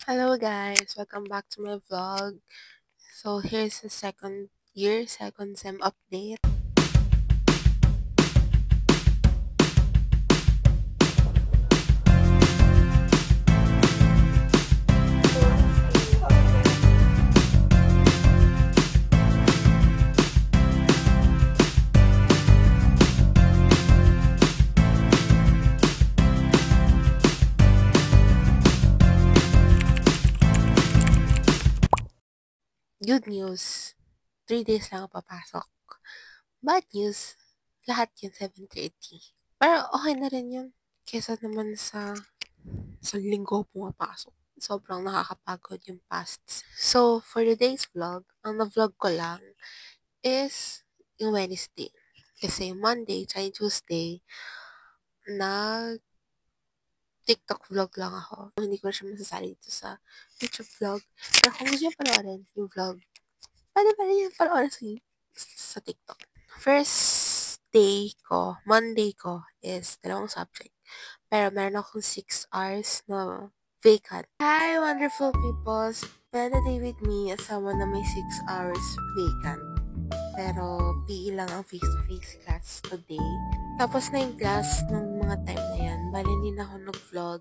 Hello guys, welcome back to my vlog. So here's the second sem update. Good news, 3 days lang ako papasok. Bad news, lahat yun 7:30. Pero okay na rin yun. Kesa naman sa linggo pumapasok. Sobrang nakakapagod yung past. So, for today's vlog, ang na-vlog ko lang is yung Wednesday. Kasi Monday, tsaka yung Tuesday, nag TikTok vlog lang ako. Hindi ko na siya masasali dito sa YouTube vlog. Pero kung gusto nyo panoorin yung vlog, pwede nyo panoorin sa TikTok. First day ko, Monday ko, is dalawang subject. Pero meron akong 6 hours na vacant. Hi, wonderful people! Spend a day with me as someone na may 6 hours vacant. Pero PE lang ang face-to-face class today. Tapos na yung class ng mga time na yan. Bali, hindi na ako nag-vlog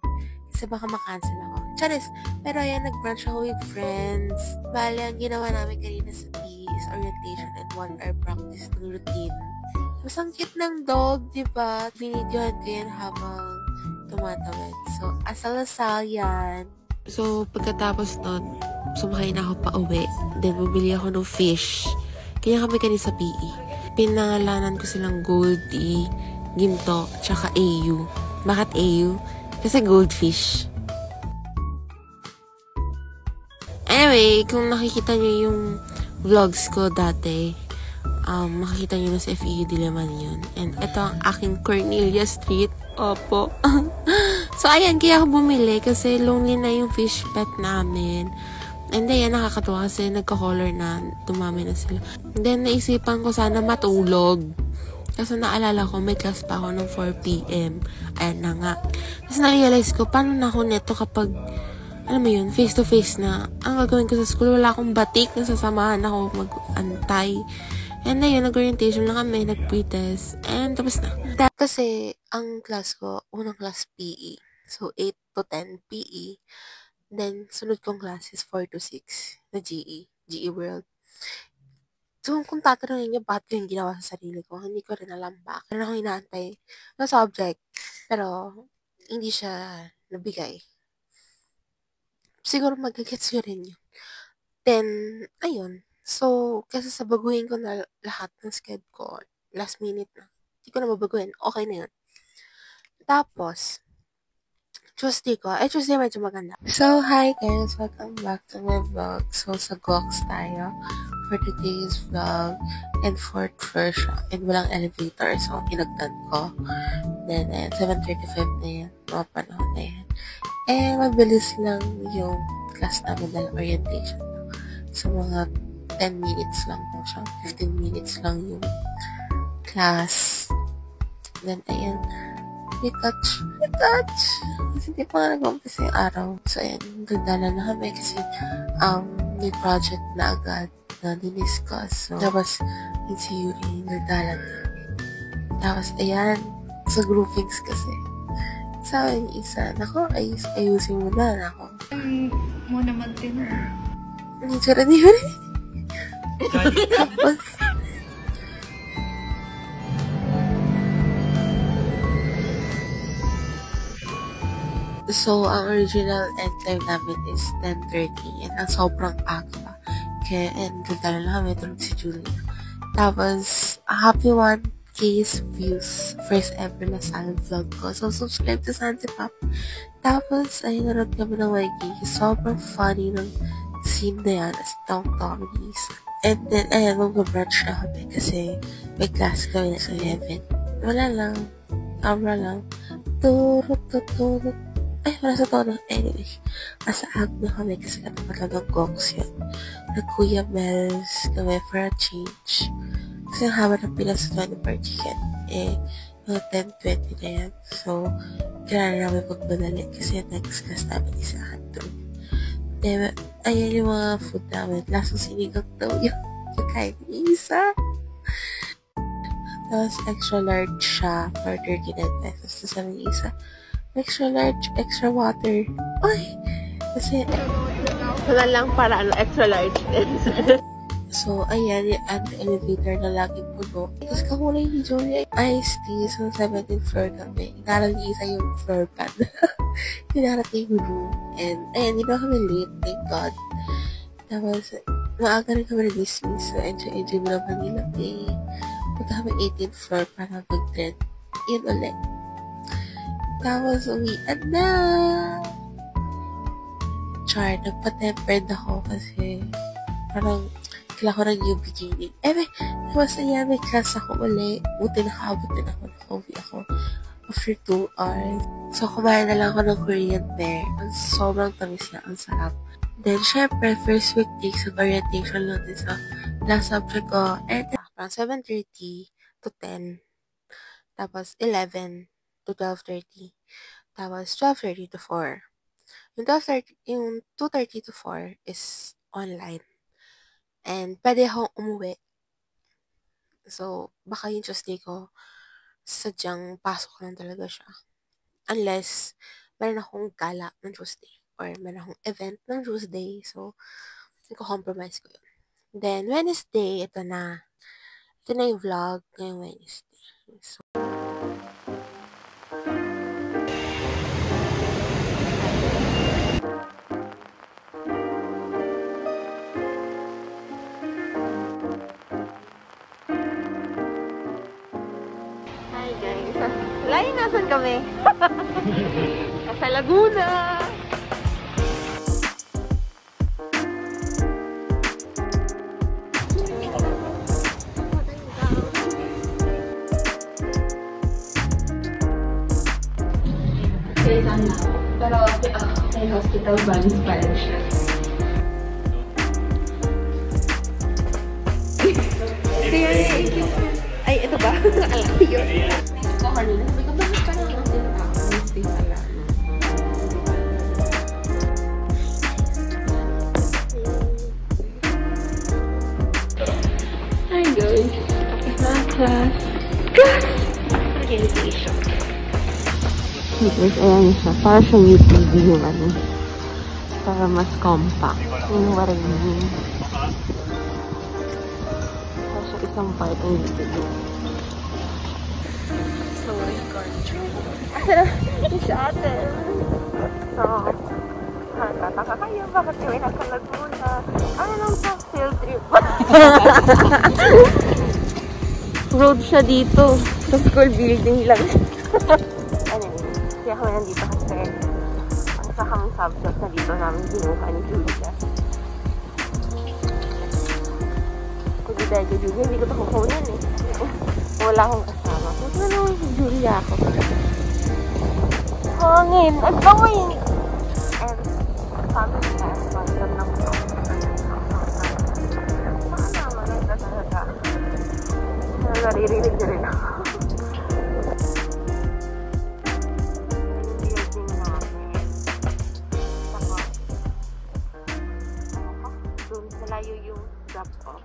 kasi baka makancel ako. Charis! Pero ayan, nag-brunch ako with friends. Bali, ang ginawa namin kanina sa PE is orientation and 1 hour practice ng routine. Tapos ang cute ng dog, diba? Binidyohan ko yan habang tumatawid. So, asal-asal yan. So, pagkatapos nun, sumakay na ako pa uwi. Then, bumili ako ng fish. Kaya kami kanina sa PE. Pinangalanan ko silang Goldie, Ginto, tsaka AU. Bakit AU? Kasi goldfish. Anyway, kung nakikita nyo yung vlogs ko dati, makikita nyo na sa FEU Diliman yun. And ito ang aking Cornelia Street. Opo. So, ayan, kaya ako bumili kasi lonely na yung fish pet namin. And then, nakakatuwa kasi nagka-color na, dumami na sila. And then, naisipan ko sana matulog. Kasi naalala ko, may class pa ako ng 4 p.m. Ayan na nga. Kasi na-realize ko, paano na ako neto kapag, alam mo yun, face-to-face na. Ang gagawin ko sa school, wala akong batik, nasasamahan ako mag-antay. And then, nag-orientation lang kami, nag-pretest. And tapos na. Kasi, ang class ko, unang class PE. So, 8 to 10 PE. Then, sunod kong class is 4 to 6 na GE World. So, kung tatanungin niyo bakit ko yung ginawa sa sarili ko, hindi ko rin alam bakit. Meron akong inaantay na subject, pero hindi siya nabigay. Siguro magagets nyo rin yun. Then, ayun. So, kasi sa baguhin ko na lahat ng schedule ko, last minute na. Hindi ko na mabaguhin. Okay na yun. Tapos, Tuesday medyo maganda. So, hi guys! Welcome back to my vlog. So, sa Gox tayo for today's vlog and fourth version. And walang elevator, so inagdan ko. Then, 7:35 na yan. Mga panahon na yan. And, mabilis lang yung class namin dahil orientation. So, mga 10 minutes lang po siya. 15 minutes lang yung class. Then, ayan. We touch. Kasi di pa nga nag-umpisa yung araw. So, ayan, gandala na kami kasi may project na agad na diniscuss. So, tapos, yung si Yuri, nagdala namin. Tapos, ayan, sa groupings kasi. Sabi yung isa, nako, ayusin mo na, nako. Muna mag-dinner. Ang tsura ni Yuri. Tapos, so, ang original end time namin is 10:30 and ang sobrang aga. Kaya, and ganda na kami, tulog si Julia. Tapos, a happy 1K views. First ever na San vlog ko. So, subscribe to San si Pop. Tapos, ay nanood kami ng YK. Sobrang funny ng scene na yan as Tom Comedies. And then, ayan, mag-brunch na kami kasi may class kami na sa 11. Wala lang. Camera lang. Turut. Ay, wala sa tono. Anyway, nasa ag na kami kasi talagang gongs yun. Nag-Kuya Bells kami for a change. Kasi ang haba ng pila sa 20 per ticket. Mga 10:20 na yan. So, kailangan namin magmadali kasi next class namin isa doon. Then, ayan yung mga food namin. Lasang sinigang daw yung kahit isa. Tapos, extra large siya for 39 pesos. Tapos, sabi yung isa, extra large, extra water. Ay! Kasi, wala lang para extra large din. So, ayan, yung elevator na laging puno. Tapos, kakulay ni Julia, iced tea. So, 17th floor kami. Inaral ni isa yung floor pan. Tinarating yung room. And, ayan, hindi na kami late. Thank God. Tapos, maaga rin kami na-dismiss. So, enjoy mo lang Manila Bay. Punta kami 18th floor para mag-trend. Yun ulit. Tapos, uwian na. Char, nagpa-tempered ako kasi parang kailangan ko ng new beginning. Tapos ayan, may class ako uli. Buti nakaabot din ako. Naka-uwi ako after 2 hours. So, kumain na lang ako ng Korean bear. Ang sobrang tamis na. Ang sarap. Then, syempre, first week takes of orientation lang din sa last subject ko. And, from 7:30 to 10. Tapos, 11 to 12:30. Tapos, 12:30 to 4. Yung 2:30 to 4 is online. And, pwede akong umuwi. So, baka yung Tuesday ko, sadyang pasok lang talaga siya. Unless, meron akong gala ng Tuesday. Or meron akong event ng Tuesday. So, nagko-compromise ko yun. Then, Wednesday, ito na. Ito na yung vlog ngayong Wednesday. So, hi guys. Lain, nasan kami? Sa Laguna. Pero may hospital balance pa rin siya. Ay, ito ba? Alam ko yun. Ito kanina. Sabi ko, bakit parang ang tinatawag? Stay pala. Hi guys. Class. Orientation. Guys, ayan siya. Para siyang UTV yung ano. Para mas compact. Yung waring. Para siya isang part ng UTV. So, we've gone through. Shuttle. So, tataka kayo. Bakit kami nasa Laguna? Ano lang sa field trip? Road siya dito. Sa school building lang. Kaya kami nandito kasi ang isa kaming subject na dito namin ginuha ni Julia. Kung di dahil kay Julia, hindi ko ito kukunan eh. Wala akong kasama. Kung na naman si Julia ako. Hangin! At bawin! And sabi niya, random na ko. Saan naman ang talaga? Naririnig na rin ako. Malayo yung drop off.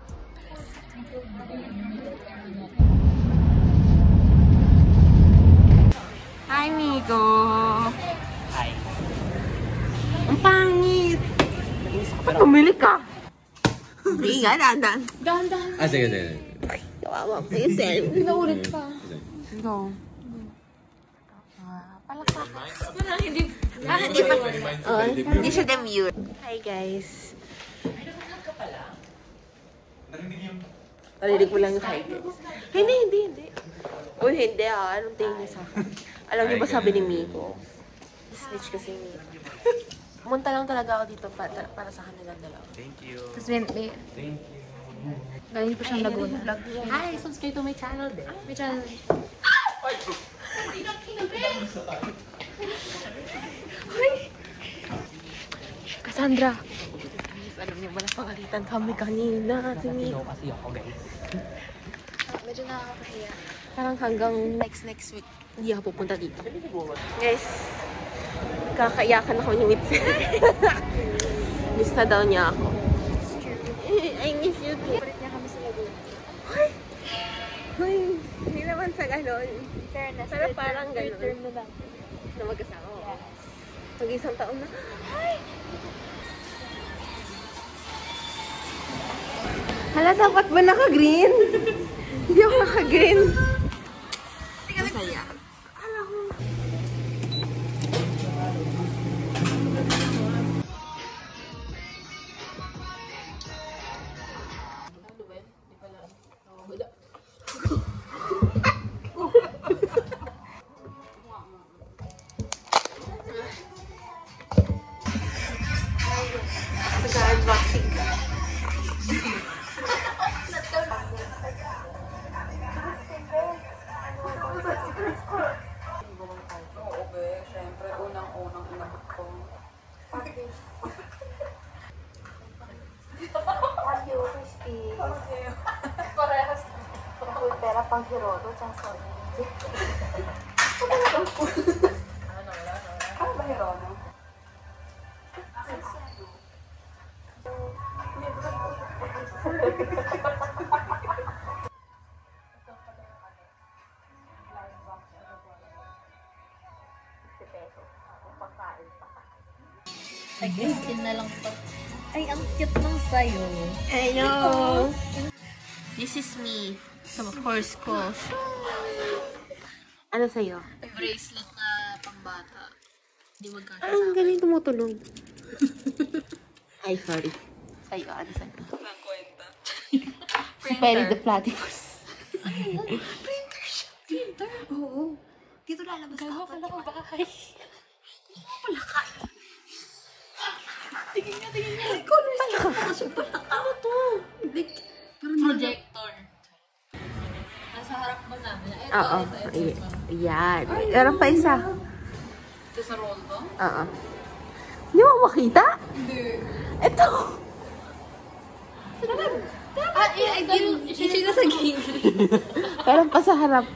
Hi, Migo! Hi. Ang pangit! Ba't bumili ka? Hindi nga, dahan-dahan. Dahan-dahan. Sige, sige. Kawawa ko yung cell. Pinaulit pa. Go. Palakpak. Hindi. Hindi pa. Hindi siya demure. Hi, guys. Narinig mo lang yung hi, guys. Hindi. Uy, hindi ah. Anong tingin niya sa akin? Alam niyo ba sabi ni Miko? Snitch kasi ni Miko. Pumunta lang talaga ako dito para sa kanilang dalawa. Thank you. Tapos may Thank you. galing po siyang Laguna. Hi, subscribe to my channel din. May channel. Cassandra. Alam niyo ba napakalitan kami kanina? Si Miko. Kasi ako, guys. Medyo nakakahiya. Parang hanggang next week, hindi ako pupunta dito. Guys, kakaiyakan ako ni Mitzi. na daw niya ako. I miss you too. Palit niya kami sa Laguna. Uy, hindi naman sa ganon. Fairness. Pero parang third ganun. term na lang. Na mag-asawa ko. Yes. Mag-isang taon na. Hala, dapat ba naka-green? Hindi ako naka-green. Masaya. Nag-unboxing ka. Oo, be. Siyempre, unang-unang inabot ko. Thank you, Christy. Parehas. Uy, pera pang Hiroto, tsaka sorry. Ano ba, Hirono? Nag-skin na lang to. Ay, ang cute nung sayo. I know. This is me. Sa horse ko. Ano sa'yo? Bracelet na pambata. Hindi magkasya. Ang galing tumutulog. Ay, sorry. Sa'yo, ano sa'yo? Ang kwenta. Si Perry the Platypus. Printer siya. Printer? Oo. Dito lalabas Gawa ka lang bahay. Tingin nga. Colors niya. Ano to? Projector. Nasa harap ba namin? Oo. Ayan. Meron pa isa. Ito sa roll to? Oo. Hindi mo makita? Hindi. Ito. Siya sa gilid. Meron pa sa harap.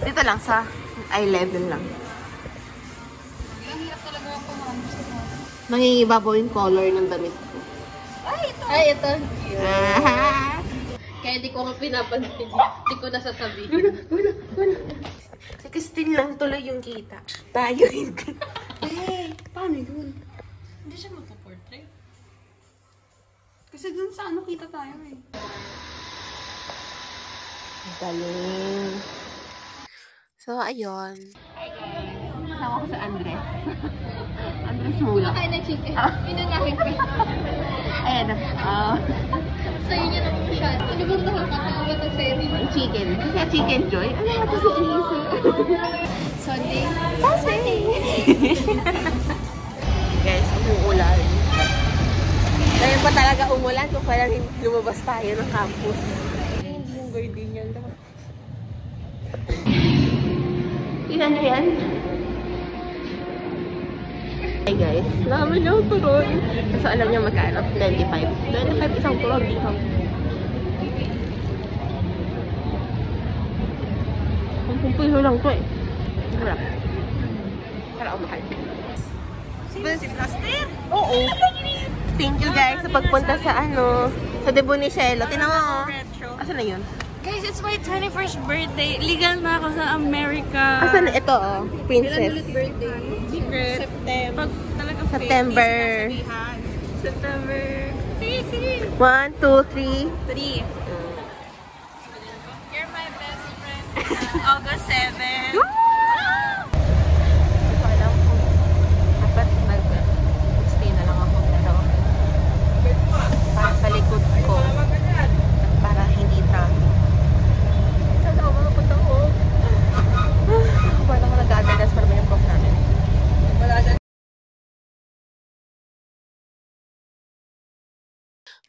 Dito lang sa eye level lang. Ang hirap talaga ako kumamos sa mga. Mangingibabaw yung color ng damit ko. Ay, ito. Ah. Kaya di ko nga pinapansin. Di ko nasasabihin. Si Christine lang tuloy yung kita. Tayo hindi. Paano yun? Hindi siya magpo-portrait. Kasi dun sa ano kita tayo eh. Galing. So, ayun. Kasama ko sa Andres. Andres Mula. Kain ng chicken. Yun ang aking pin. Ayan. Sa inyo na po siya. Ano bang nakakatawa ng series? Chicken. Kasi chicken joy. Ano nga ito si Elisa? Sunday. Sunday! Guys, umuulan. Ngayon pa talaga umulan kung parang lumabas tayo ng campus. Hindi yung gardenial daw. Tingnan nyo yan. Hey guys, naman yung turon. So alam niyo magkano? 25. 25 isang turon dito. Ang piso lang to eh. Wala. Para umahal. Si Plaster? Oo. Thank you guys sa pagpunta sa sa Debo ni Shelo. Tinan mo. Asan na yun? Guys, it's my 21st birthday. Legal na ako sa America. Asan na ito Princess. Birthday. Secret. Pag talaga September. September. Sige. 1, 2, 3. 3. You're my best friend. August 7. Hindi ko alam kung dapat mag-stay na lang ako. Pero para sa likod ko at para hindi traffic. Saan ako makapunta ko? Paano ako nag-adagas para ba yung prof namin?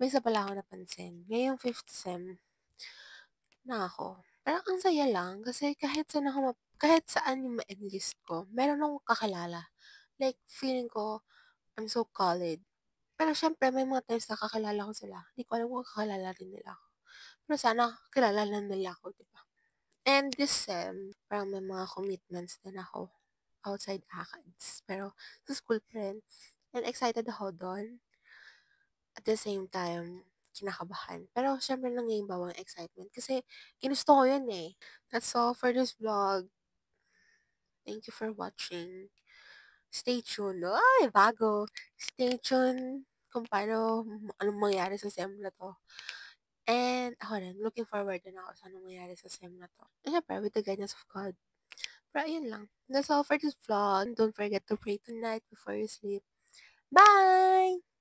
May isa pala ako napansin. Ngayong 5th sem na ako. Parang ang saya lang kasi kahit saan yung ma-enlist ko, meron akong kakilala. Like, feeling ko, I'm so college. Pero syempre, may mga times na kakilala ko sila. Hindi ko alam kung kakilala rin nila ako. Pero sana, kilala lang nila ako, diba? And this sem, parang may mga commitments din ako outside ACADS. Pero sa school friends. And excited ako doon. at the same time, kinakabahan. Pero syempre nangingibaw ang excitement kasi ginusto ko yun eh. That's all for this vlog. Thank you for watching. Stay tuned. Ay, bago. Stay tuned kung paano, anong mangyari sa SEM na to. And ako rin, looking forward din ako sa anong mangyari sa SEM na to. And syempre, with the guidance of God. Pero ayun lang. That's all for this vlog. Don't forget to pray tonight before you sleep. Bye!